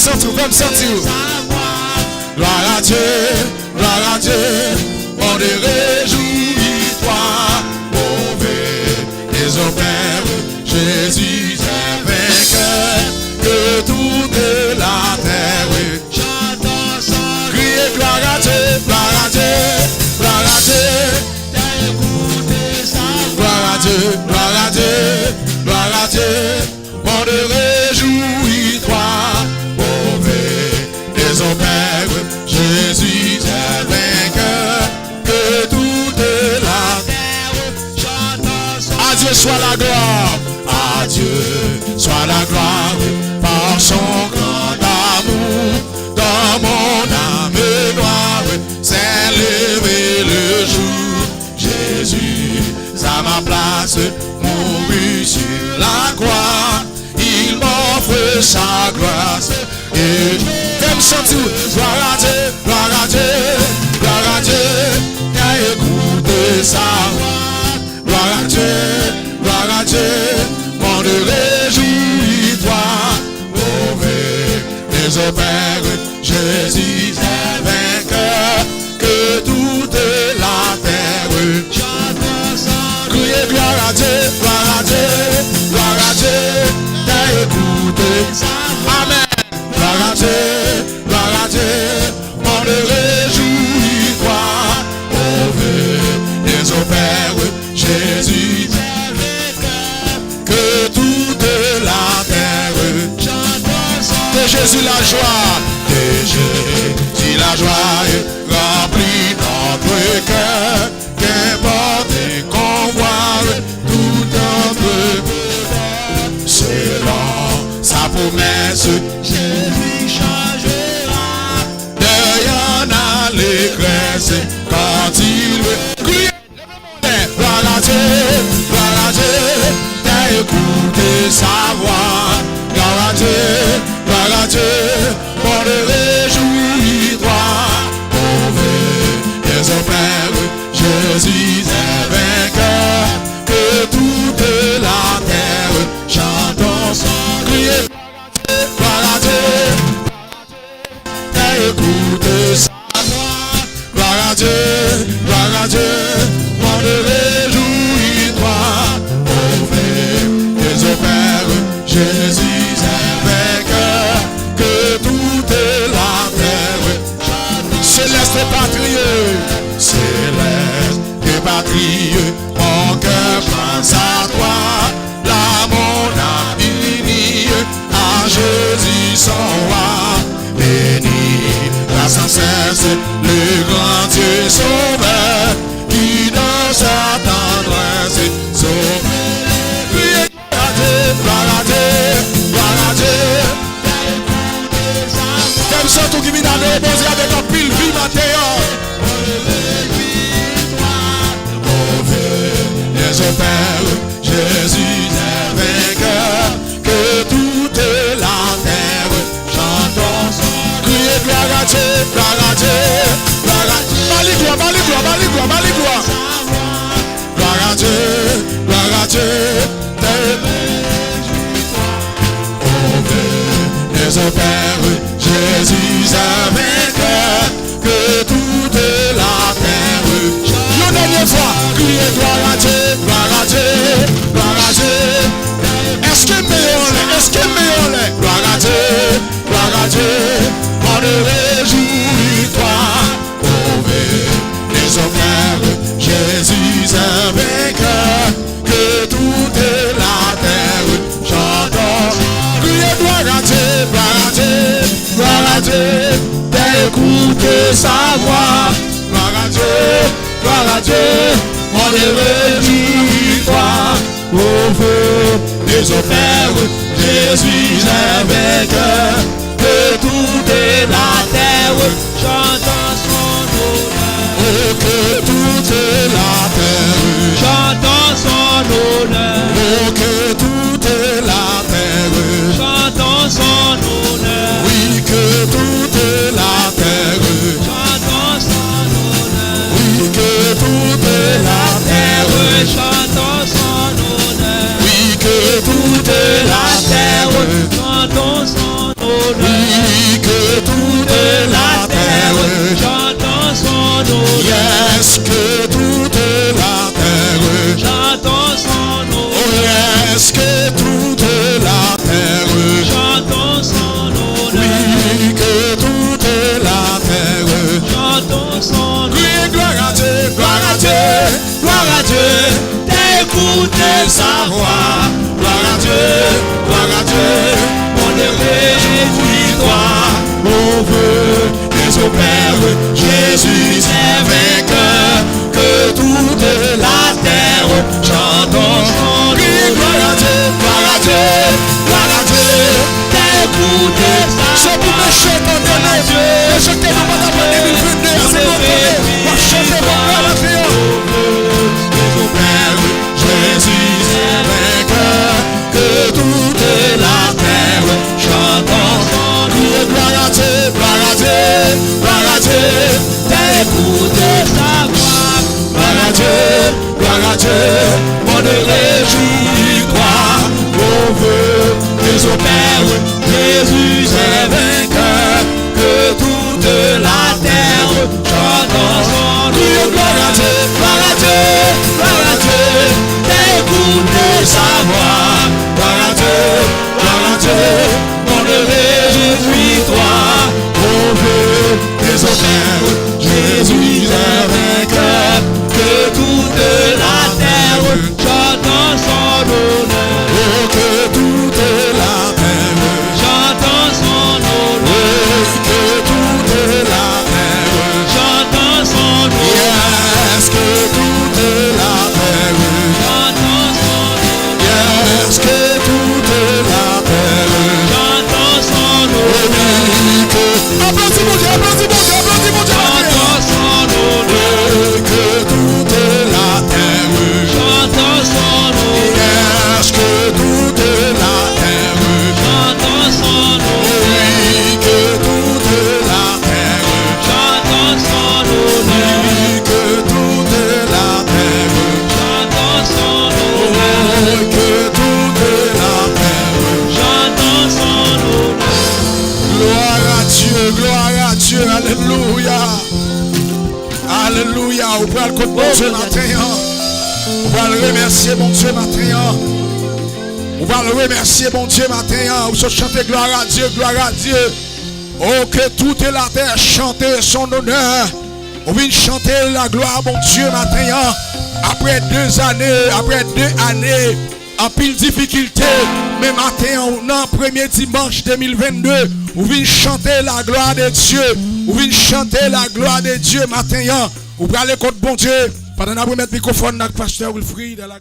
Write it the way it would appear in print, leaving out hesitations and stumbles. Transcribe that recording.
Fais-moi sentir. Gloire à Dieu, on te réjouis-toi, mauvais des pères, Jésus est vainqueur, que toute la terre chante son. Criez gloire à Dieu, gloire à Dieu, gloire à Dieu, gloire à Dieu, gloire à Dieu, gloire à Dieu, on te réjouis-toi, mauvais des pères, Jésus est vainqueur, que toute la terre chante son. À Dieu soit la gloire, à Dieu soit la gloire, par son grand amour, dans mon âme noire, s'est levé le jour. Jésus, à ma place, mourut sur la croix, il m'offre sa grâce. Et fais-moi sentir, gloire à Dieu, gloire à Dieu, gloire à Dieu, t'as écouté sa voix, gloire à Dieu, mon de réjouis-toi, mauvais des pères, Jésus est vainqueur, que toute la terre chante son. Criez gloire à Dieu, gloire à Dieu, gloire à Dieu, t'as écouté sa voix. Amen. Gloire à Dieu, on le réjouit-toi, mauvais des pères, Jésus est vainqueur, que toute la terre chante son. De Jésus la joie, de Jésus la joie, remplit notre cœur, qu'importe qu'on voit tout notre cœur, selon sa promesse. Jésus changera, derrière l'allégresse, quand il veut crier. Gloire à Dieu, t'as écouté sa voix. Gloire à Dieu, on le réjouit-toi, mauvais des pères, Jésus est vainqueur, que toute la terre chante son. Criez gloire à Dieu, t'as écouté sa voix. Gloire à Dieu, on te réjouit-toi, mauvais des pères, Jésus est vainqueur, que toute la terre chante. Céleste et patrie, mon cœur pense à toi, là mon âme unie à Jésus son roi, béni la sans cesse le grand Dieu sauveur, qui dans sa tendresse sauve. Gloire à Dieu, gloire à Dieu, gloire à Dieu. Comme ça tout qui vient dans le bon Dieu avec un pile vie matériel. Des pères, Jésus est vainqueur, que toute la terre chante son. Criez gloire à Dieu, gloire à Dieu, gloire à Dieu. Gloire à Dieu, des pères, Jésus est vainqueur, que toute la terre chante. Une dernière fois, criez gloire à Dieu, gloire à Dieu, gloire à Dieu. Est-ce que meilleur l'est? Gloire à Dieu, on te réjouit-toi, mauvais des pères, Jésus est vainqueur, que toute la terre chante. Criez gloire à Dieu, t'as écouté sa voix. Gloire à Dieu, on te réjouit-toi, mauvais des pères, Jésus est vainqueur, que toute la terre chante son honneur. Oh, que toute la terre chante son honneur. Oh, que toute la terre chante son honneur. Oui, que toute la terre chante son honneur. Oui, que toute la terre chante son honneur. Oui, que toute la terre chante son honneur. écouter sa voix. Gloire à Dieu, on est réjouis-toi. On veut des au Père, Jésus est vainqueur. Que toute la terre chante son nom. Gloire à Dieu, écoutez sa voix. C'est pour mes chants en Dieu, les chants qui n'ont pas d'abord 2022, c'est notre année. On va chanter pour gloire à Dieu. Au Père, Jésus est vainqueur. Que toute la terre chante son nom. Gloire à Dieu, d'écouter sa voix. Gloire à Dieu, on ne réjouit quoi. On veut que au Père, Jésus est vainqueur. Que toute la terre chante son nom. Gloire à Dieu, d'écouter sa voix. Gloire à Dieu, on ne réjouit toi. On veut que au Père, Jésus est vainqueur. Que toute la terre chante son honneur. Oh, que toute la terre chante son honneur. Que toute la terre chante son honneur. Yes, que toute la terre chante son honneur. Yes, que toute la terre chante son honneur. Applaudis mon Dieu, applaudis mon Dieu, applaudis mon Dieu. Chante son honneur. Que toute la terre chante son honneur. Yes, que toute la terre chante son honneur. Oui, que toute la terre chante son honneur. Oui, que toute la terre chante son honneur. Oui, que toute la terre chante son honneur. Gloire à Dieu, alléluia. Alléluia, on va le compte mon Dieu matin. On va le remercier mon Dieu matin. On va le remercier mon Dieu matin. On se chante gloire à Dieu, gloire à Dieu. Oh, que toute la terre chante son honneur. On vient chanter la gloire mon Dieu matin. Après 2 années, en pile difficulté, mais matin, on a premier dimanche 2022. On vient chanter la gloire de Dieu. On vient chanter la gloire de Dieu matin. On va aller contre bon Dieu. Pendant que vous mettez le microphone dans le pasteur Wilfried de la gloire.